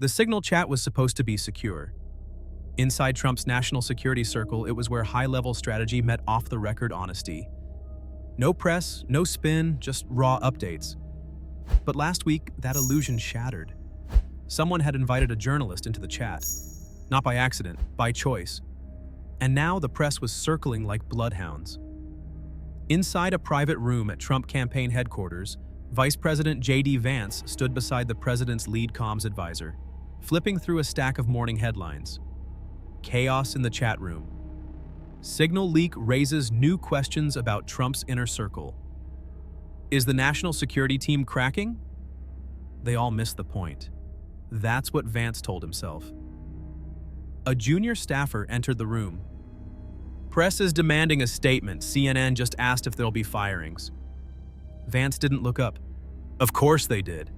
The Signal chat was supposed to be secure. Inside Trump's national security circle, it was where high-level strategy met off-the-record honesty. No press, no spin, just raw updates. But last week, that illusion shattered. Someone had invited a journalist into the chat. Not by accident, by choice. And now the press was circling like bloodhounds. Inside a private room at Trump campaign headquarters, Vice President J.D. Vance stood beside the president's lead comms advisor, flipping through a stack of morning headlines. Chaos in the chat room. Signal leak raises new questions about Trump's inner circle. Is the national security team cracking? They all missed the point. That's what Vance told himself. A junior staffer entered the room. Press is demanding a statement. CNN just asked if there'll be firings. Vance didn't look up. Of course they did.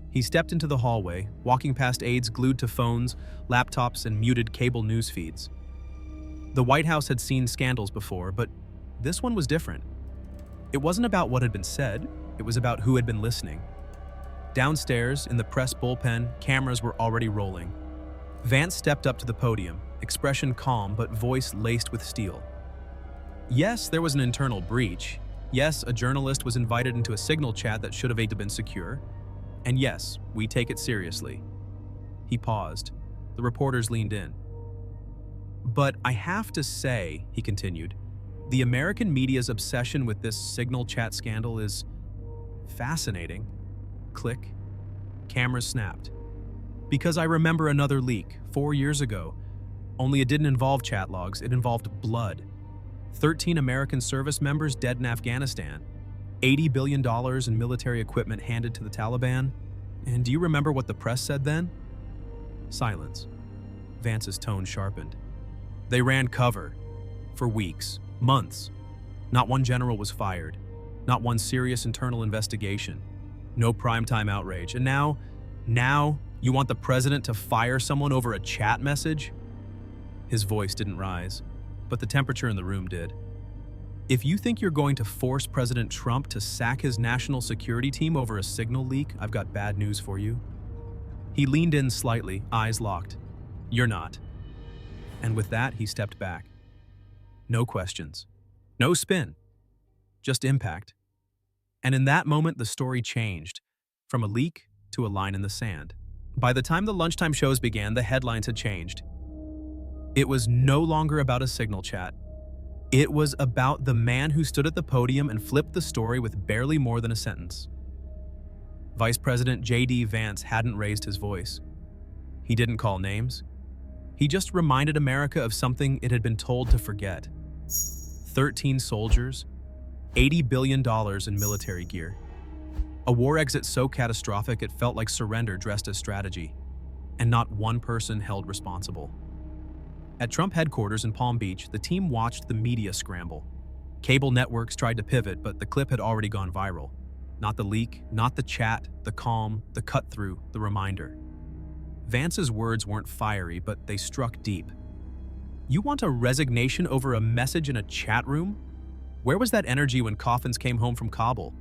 He stepped into the hallway, walking past aides glued to phones, laptops, and muted cable news feeds. The White House had seen scandals before, but this one was different. It wasn't about what had been said, it was about who had been listening. Downstairs, in the press bullpen, cameras were already rolling. Vance stepped up to the podium, expression calm but voice laced with steel. Yes, there was an internal breach. Yes, a journalist was invited into a Signal chat that should have been secure. And yes, we take it seriously. He paused. The reporters leaned in. But I have to say, he continued, the American media's obsession with this Signal chat scandal is fascinating. Click. Cameras snapped. Because I remember another leak, 4 years ago. Only it didn't involve chat logs, it involved blood. 13 American service members dead in Afghanistan. $80 billion in military equipment handed to the Taliban. And do you remember what the press said then? Silence. Vance's tone sharpened. They ran cover. For weeks, months. Not one general was fired. Not one serious internal investigation. No primetime outrage. And now you want the president to fire someone over a chat message? His voice didn't rise, but the temperature in the room did. If you think you're going to force President Trump to sack his national security team over a Signal leak, I've got bad news for you. He leaned in slightly, eyes locked. You're not. And with that, he stepped back. No questions. No spin. Just impact. And in that moment, the story changed, from a leak to a line in the sand. By the time the lunchtime shows began, the headlines had changed. It was no longer about a Signal chat. It was about the man who stood at the podium and flipped the story with barely more than a sentence. Vice President J.D. Vance hadn't raised his voice. He didn't call names. He just reminded America of something it had been told to forget. 13 soldiers, $80 billion in military gear. A war exit so catastrophic it felt like surrender dressed as strategy, and not one person held responsible. At Trump headquarters in Palm Beach, the team watched the media scramble. Cable networks tried to pivot, but the clip had already gone viral. Not the leak, not the chat, the calm, the cut-through, the reminder. Vance's words weren't fiery, but they struck deep. You want a resignation over a message in a chat room? Where was that energy when coffins came home from Kabul?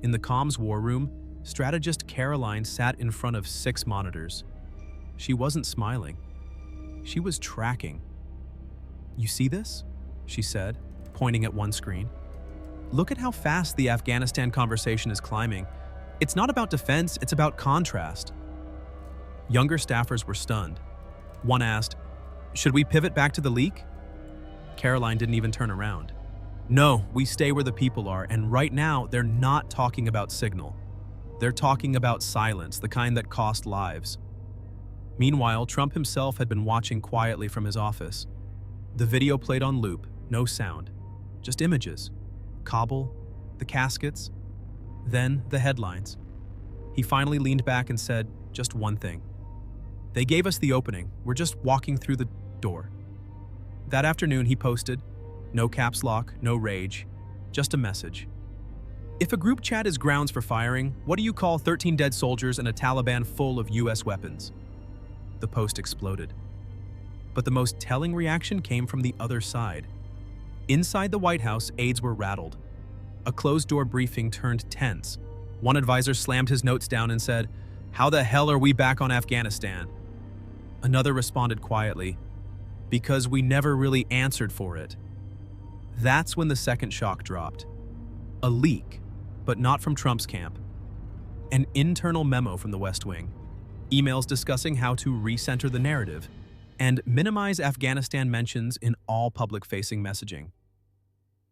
In the comms war room, strategist Caroline sat in front of 6 monitors. She wasn't smiling. She was tracking. You see this? She said, pointing at one screen. Look at how fast the Afghanistan conversation is climbing. It's not about defense, it's about contrast. Younger staffers were stunned. One asked, should we pivot back to the leak? Caroline didn't even turn around. No, we stay where the people are, and right now they're not talking about Signal. They're talking about silence, the kind that cost lives. Meanwhile, Trump himself had been watching quietly from his office. The video played on loop, no sound, just images. Kabul, the caskets, then the headlines. He finally leaned back and said just one thing. They gave us the opening, we're just walking through the door. That afternoon he posted, no caps lock, no rage, just a message. If a group chat is grounds for firing, what do you call 13 dead soldiers and a Taliban full of US weapons? The post exploded. But the most telling reaction came from the other side. Inside the White House, aides were rattled. A closed-door briefing turned tense. One advisor slammed his notes down and said, "How the hell are we back on Afghanistan?" Another responded quietly, "Because we never really answered for it." That's when the second shock dropped. A leak, but not from Trump's camp. An internal memo from the West Wing. Emails discussing how to recenter the narrative and minimize Afghanistan mentions in all public-facing messaging.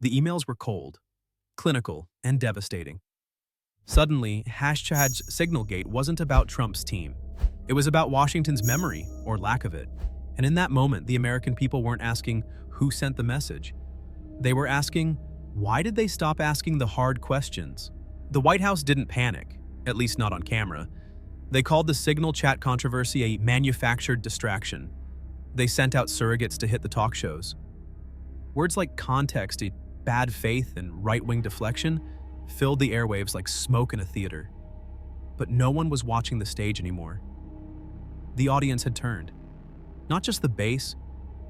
The emails were cold, clinical, and devastating. Suddenly, #Signalgate wasn't about Trump's team. It was about Washington's memory, or lack of it. And in that moment, the American people weren't asking who sent the message. They were asking, why did they stop asking the hard questions? The White House didn't panic, at least not on camera. They called the Signal chat controversy a manufactured distraction. They sent out surrogates to hit the talk shows. Words like context, bad faith, and right-wing deflection filled the airwaves like smoke in a theater. But no one was watching the stage anymore. The audience had turned. Not just the base,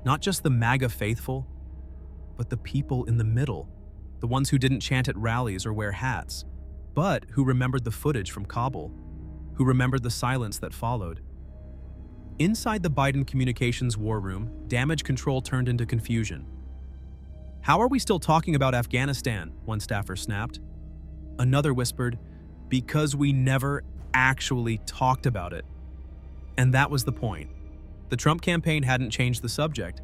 not just the MAGA faithful, but the people in the middle, the ones who didn't chant at rallies or wear hats, but who remembered the footage from Kabul, who remembered the silence that followed. Inside the Biden communications war room, damage control turned into confusion. "How are we still talking about Afghanistan?" one staffer snapped. Another whispered, "Because we never actually talked about it." And that was the point. The Trump campaign hadn't changed the subject.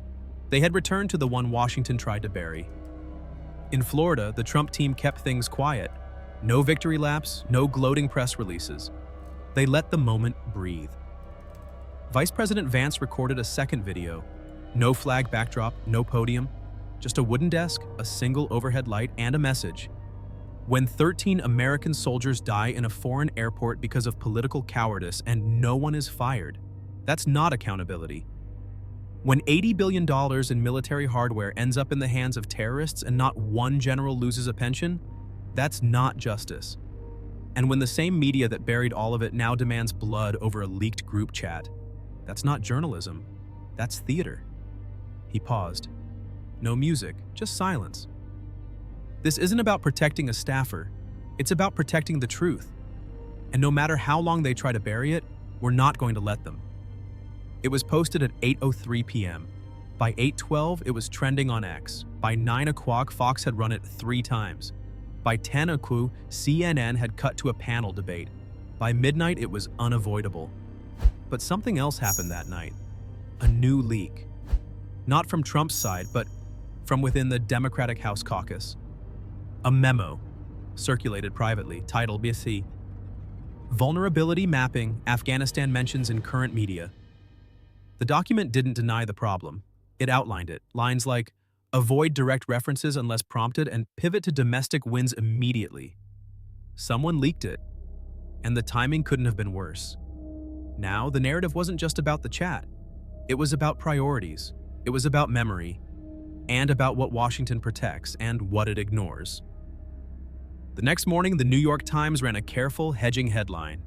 They had returned to the one Washington tried to bury. In Florida, the Trump team kept things quiet. No victory laps, no gloating press releases. They let the moment breathe. Vice President Vance recorded a second video. No flag backdrop, no podium, just a wooden desk, a single overhead light, and a message. When 13 American soldiers die in a foreign airport because of political cowardice and no one is fired, that's not accountability. When $80 billion in military hardware ends up in the hands of terrorists and not one general loses a pension, that's not justice. And when the same media that buried all of it now demands blood over a leaked group chat, that's not journalism, that's theater. He paused. No music, just silence. This isn't about protecting a staffer, it's about protecting the truth. And no matter how long they try to bury it, we're not going to let them. It was posted at 8:03 p.m. By 8:12, it was trending on X. By 9 o'clock, Fox had run it 3 times. By 10 o'clock, CNN had cut to a panel debate. By midnight, it was unavoidable. But something else happened that night. A new leak. Not from Trump's side, but from within the Democratic House caucus. A memo, circulated privately, titled BC, Vulnerability Mapping Afghanistan Mentions in Current Media. The document didn't deny the problem. It outlined it. Lines like, avoid direct references unless prompted and pivot to domestic wins immediately. Someone leaked it, and the timing couldn't have been worse. Now, the narrative wasn't just about the chat. It was about priorities. It was about memory, and about what Washington protects and what it ignores. The next morning, the New York Times ran a careful, hedging headline.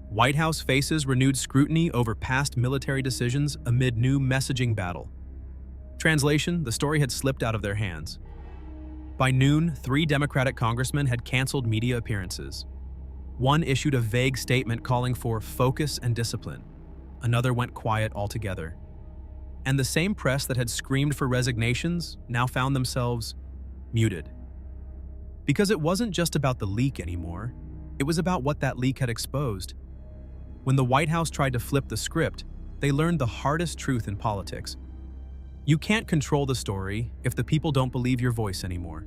White House faces renewed scrutiny over past military decisions amid new messaging battle. Translation, the story had slipped out of their hands. By noon, 3 Democratic congressmen had canceled media appearances. One issued a vague statement calling for focus and discipline. Another went quiet altogether. And the same press that had screamed for resignations now found themselves muted. Because it wasn't just about the leak anymore, it was about what that leak had exposed. When the White House tried to flip the script, they learned the hardest truth in politics. You can't control the story if the people don't believe your voice anymore.